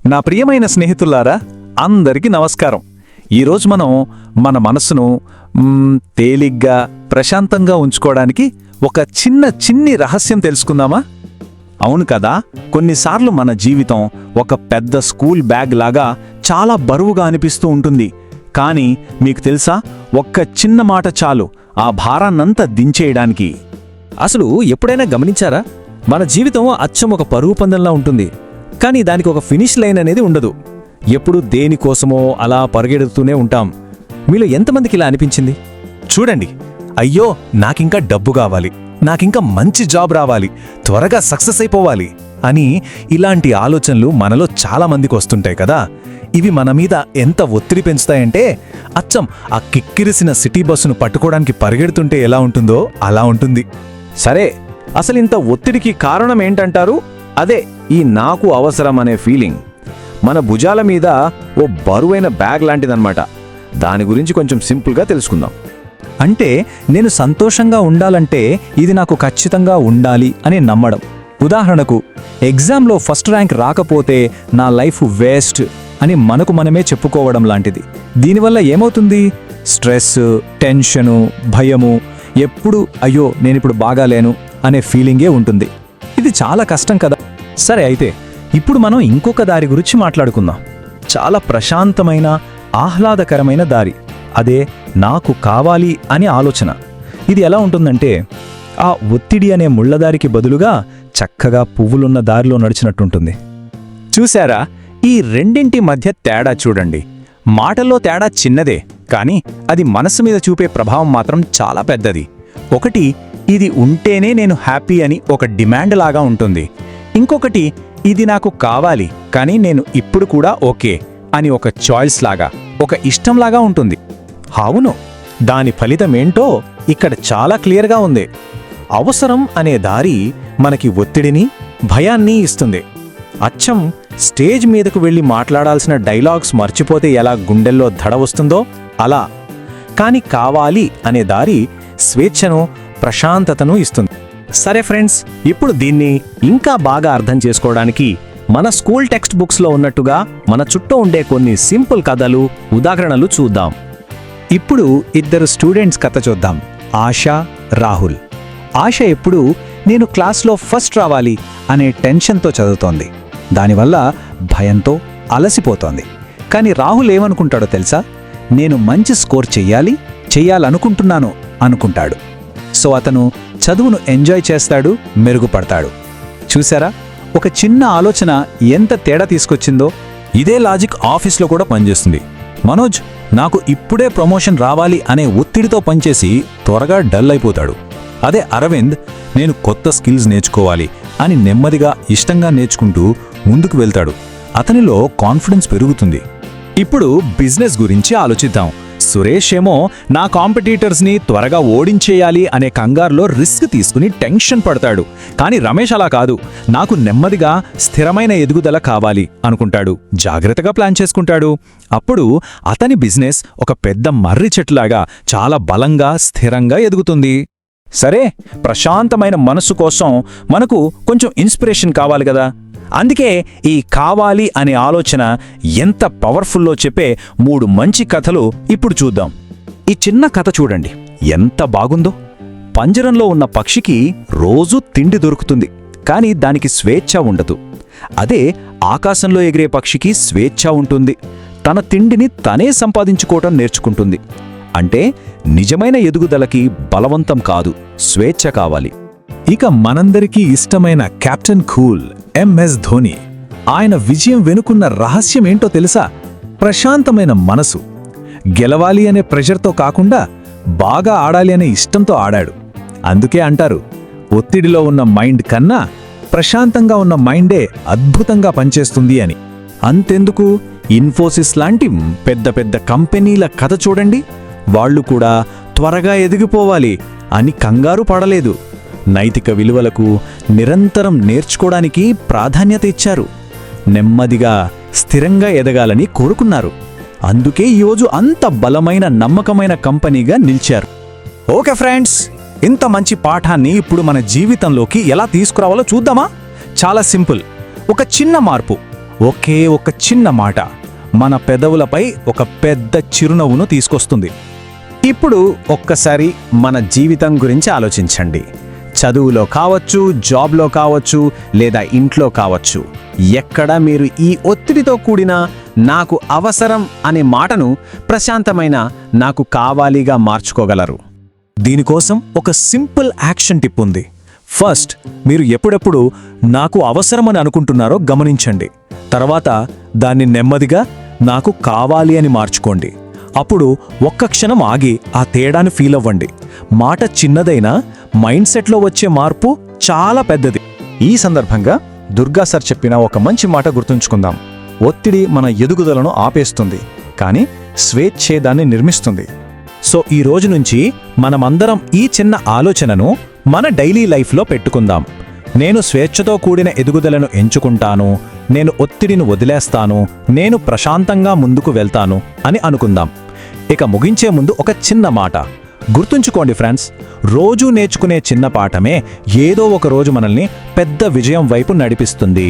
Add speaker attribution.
Speaker 1: నా ప్రియమైన స్నేహితులారా, అందరికీ నమస్కారం. ఈరోజు మనం మన మనసును తేలిగ్గా ప్రశాంతంగా ఉంచుకోవడానికి ఒక చిన్ని రహస్యం తెలుసుకుందామా? అవును కదా, కొన్నిసార్లు మన జీవితం ఒక పెద్ద స్కూల్ బ్యాగ్ లాగా చాలా బరువుగా అనిపిస్తూ ఉంటుంది. కానీ మీకు తెలుసా, ఒక్క చిన్న మాట చాలు ఆ భారాన్నంతా దించేయడానికి.
Speaker 2: అసలు ఎప్పుడైనా గమనించారా? మన జీవితం అచ్చం ఒక పరుగు పందెంలా ఉంటుంది, కానీ దానికి ఒక ఫినిష్ లైన్ అనేది ఉండదు. ఎప్పుడు దేనికోసమో అలా పరిగెడుతూనే ఉంటాం. మీలో ఎంతమందికి ఇలా అనిపించింది?
Speaker 1: చూడండి, అయ్యో నాకింకా డబ్బు కావాలి, నాకింకా మంచి జాబ్ రావాలి, త్వరగా సక్సెస్ అయిపోవాలి అని ఇలాంటి ఆలోచనలు మనలో చాలా మందికి వస్తుంటాయి కదా. ఇవి మన మీద ఎంత ఒత్తిడి పెంచుతాయంటే, అచ్చం ఆ కిక్కిరిసిన సిటీ బస్సును పట్టుకోవడానికి పరిగెడుతుంటే ఎలా ఉంటుందో అలా ఉంటుంది.
Speaker 2: సరే, అసలింత ఒత్తిడికి కారణం ఏంటంటారు? అదే ఈ నాకు అవసరం అనే ఫీలింగ్. మన భుజాల మీద ఓ బరువైన బ్యాగ్ లాంటిదన్నమాట. దాని గురించి కొంచెం సింపుల్గా తెలుసుకుందాం.
Speaker 1: అంటే నేను సంతోషంగా ఉండాలంటే ఇది నాకు ఖచ్చితంగా ఉండాలి అని నమ్మడం. ఉదాహరణకు, ఎగ్జామ్లో ఫస్ట్ ర్యాంక్ రాకపోతే నా లైఫ్ వేస్ట్ అని మనకు మనమే చెప్పుకోవడం లాంటిది. దీనివల్ల ఏమవుతుంది? స్ట్రెస్, టెన్షను, భయము, ఎప్పుడు అయ్యో నేనిప్పుడు బాగాలేను అనే ఫీలింగే ఉంటుంది. ఇది చాలా కష్టం కదా. సరే, అయితే ఇప్పుడు మనం ఇంకొక దారి గురించి మాట్లాడుకుందాం. చాలా ప్రశాంతమైన, ఆహ్లాదకరమైన దారి. అదే నాకు కావాలి అనే ఆలోచన. ఇది ఎలా ఉంటుందంటే, ఆ ఒత్తిడి అనే ముళ్ళదారికి బదులుగా చక్కగా పువ్వులున్న దారిలో నడిచినట్టుంటుంది. చూశారా? ఈ రెండింటి మధ్య తేడా చూడండి. మాటల్లో తేడా చిన్నదే, కానీ అది మనసు మీద చూపే ప్రభావం మాత్రం చాలా పెద్దది. ఒకటి, ఇది ఉంటేనే నేను హ్యాపీ అని ఒక డిమాండ్ లాగా ఉంటుంది. ఇంకొకటి, ఇది నాకు కావాలి కానీ నేను ఇప్పుడు కూడా ఓకే అని ఒక చాయిస్ లాగా, ఒక ఇష్టంలాగా ఉంటుంది. అవును, దాని ఫలితమేంటో ఇక్కడ చాలా క్లియర్గా ఉంది. అవసరం అనే దారి మనకి ఒత్తిడిని, భయాన్ని ఇస్తుంది. అచ్చం స్టేజ్ మీదకు వెళ్ళి మాట్లాడాల్సిన డైలాగ్స్ మర్చిపోతే ఎలా గుండెల్లో దడ వస్తుందో అలా. కాని కావాలి అనే దారి స్వేచ్ఛను, ప్రశాంతతను ఇస్తుంది. సరే ఫ్రెండ్స్, ఇప్పుడు దీన్ని ఇంకా బాగా అర్థం చేసుకోవడానికి మన స్కూల్ టెక్స్ట్ బుక్స్లో ఉన్నట్టుగా మన చుట్టూ ఉండే కొన్ని సింపుల్ కథలు, ఉదాహరణలు చూద్దాం. ఇప్పుడు ఇద్దరు స్టూడెంట్స్ కథ చూద్దాం. ఆశ, రాహుల్. ఆశ ఎప్పుడు నేను క్లాస్లో ఫస్ట్ రావాలి అనే టెన్షన్తో చదువుతోంది. దానివల్ల భయంతో అలసిపోతోంది. కానీ రాహుల్ ఏమనుకుంటాడో తెలుసా? నేను మంచి స్కోర్ చెయ్యాలనుకుంటున్నాను అనుకుంటాడు. సో అతను చదువును ఎంజాయ్ చేస్తాడు, మెరుగుపడతాడు. చూసారా, ఒక చిన్న ఆలోచన ఎంత తేడా తీసుకొచ్చిందో? ఇదే లాజిక్ ఆఫీస్లో కూడా పనిచేస్తుంది. మనోజ్ నాకు ఇప్పుడే ప్రమోషన్ రావాలి అనే ఒత్తిడితో పనిచేసి త్వరగా డల్ అయిపోతాడు. అదే అరవింద్ నేను కొత్త స్కిల్స్ నేర్చుకోవాలి అని నెమ్మదిగా, ఇష్టంగా నేర్చుకుంటూ ముందుకు వెళ్తాడు. అతనిలో కాన్ఫిడెన్స్ పెరుగుతుంది. ఇప్పుడు బిజినెస్ గురించి ఆలోచిద్దాం. సురేష్ ఏమో నా కాంపిటీటర్స్ని త్వరగా ఓడించేయాలి అనే కంగారులో రిస్క్ తీసుకుని టెన్షన్ పడతాడు. కానీ రమేష్ అలా కాదు. నాకు నెమ్మదిగా స్థిరమైన ఎదుగుదల కావాలి అనుకుంటాడు. జాగ్రత్తగా ప్లాన్ చేసుకుంటాడు. అప్పుడు అతని బిజినెస్ ఒక పెద్ద మర్రి చెట్టులాగా చాలా బలంగా, స్థిరంగా ఎదుగుతుంది. సరే, ప్రశాంతమైన మనస్సు కోసం మనకు కొంచెం ఇన్స్పిరేషన్ కావాలి కదా. అందుకే ఈ కావాలి అనే ఆలోచన ఎంత పవర్ఫుల్లో చెప్పే 3 మంచి కథలు ఇప్పుడు చూద్దాం. ఈ చిన్న కథ చూడండి, ఎంత బాగుందో. పంజరంలో ఉన్న పక్షికి రోజూ తిండి దొరుకుతుంది, కానీ దానికి స్వేచ్ఛ ఉండదు. అదే ఆకాశంలో ఎగిరే పక్షికి స్వేచ్ఛ ఉంటుంది. తన తిండిని తనే సంపాదించుకోవటం నేర్చుకుంటుంది. అంటే నిజమైన ఎదుగుదలకి బలవంతం కాదు, స్వేచ్ఛ కావాలి. ఇక మనందరికీ ఇష్టమైన కెప్టెన్ కూల్ ఎంఎస్ ధోని. ఆయన విజయం వెనుకున్న రహస్యం ఏంటో తెలుసా? ప్రశాంతమైన మనసు. గెలవాలి అనే ప్రెషర్తో కాకుండా బాగా ఆడాలి అనే ఇష్టంతో ఆడాడు. అందుకే అంటారు, ఒత్తిడిలో ఉన్న మైండ్ కన్నా ప్రశాంతంగా ఉన్న మైండే అద్భుతంగా పనిచేస్తుంది అని. అంతెందుకు, ఇన్ఫోసిస్ లాంటి పెద్ద పెద్ద కంపెనీల కథ చూడండి. వాళ్లు కూడా త్వరగా ఎదిగిపోవాలి అని కంగారు పడలేదు. నైతిక విలువలకు, నిరంతరం నేర్చుకోవడానికి ప్రాధాన్యత ఇచ్చారు. నెమ్మదిగా, స్థిరంగా ఎదగాలని కోరుకున్నారు. అందుకే ఈరోజు అంత బలమైన, నమ్మకమైన కంపెనీగా నిలిచారు. ఓకే ఫ్రెండ్స్, ఇంత మంచి పాఠాన్ని ఇప్పుడు మన జీవితంలోకి ఎలా తీసుకురావాలో చూద్దామా? చాలా సింపుల్. ఒక చిన్న మార్పు, ఒకే ఒక చిన్న మాట మన పెదవులపై ఒక పెద్ద చిరునవ్వును తీసుకొస్తుంది.
Speaker 2: ఇప్పుడు ఒక్కసారి మన జీవితం గురించి ఆలోచించండి. చదువులో కావచ్చు, జాబ్లో కావచ్చు, లేదా ఇంట్లో కావచ్చు. ఎక్కడ మీరు ఈ ఒత్తిడితో కూడిన నాకు అవసరం అనే మాటను ప్రశాంతమైన నాకు కావాలిగా మార్చుకోగలరు?
Speaker 1: దీనికోసం ఒక సింపుల్ యాక్షన్ టిప్ ఉంది. ఫస్ట్, మీరు ఎప్పుడెప్పుడు నాకు అవసరమని అనుకుంటున్నారో గమనించండి. తర్వాత దాన్ని నెమ్మదిగా నాకు కావాలి అని మార్చుకోండి. అప్పుడు ఒక్క క్షణం ఆగి ఆ తేడాను ఫీల్ అవ్వండి. మాట చిన్నదైనా మైండ్ సెట్లో వచ్చే మార్పు చాలా పెద్దది.
Speaker 3: ఈ సందర్భంగా దుర్గా సార్ చెప్పిన ఒక మంచి మాట గుర్తుంచుకుందాం. ఒత్తిడి మన ఎదుగుదలను ఆపేస్తుంది, కానీ స్వేచ్ఛే దాన్ని నిర్మిస్తుంది.
Speaker 1: సో ఈ రోజు నుంచి మనమందరం ఈ చిన్న ఆలోచనను మన డైలీ లైఫ్లో పెట్టుకుందాం. నేను స్వేచ్ఛతో కూడిన ఎదుగుదలను ఎంచుకుంటాను, నేను ఒత్తిడిని వదిలేస్తాను, నేను ప్రశాంతంగా ముందుకు వెళ్తాను అని అనుకుందాం. ఇక ముగించే ముందు ఒక చిన్న మాట గుర్తుంచుకోండి ఫ్రెండ్స్, రోజూ నేర్చుకునే చిన్న పాఠమే ఏదో ఒక రోజు మనల్ని పెద్ద విజయం వైపు నడిపిస్తుంది.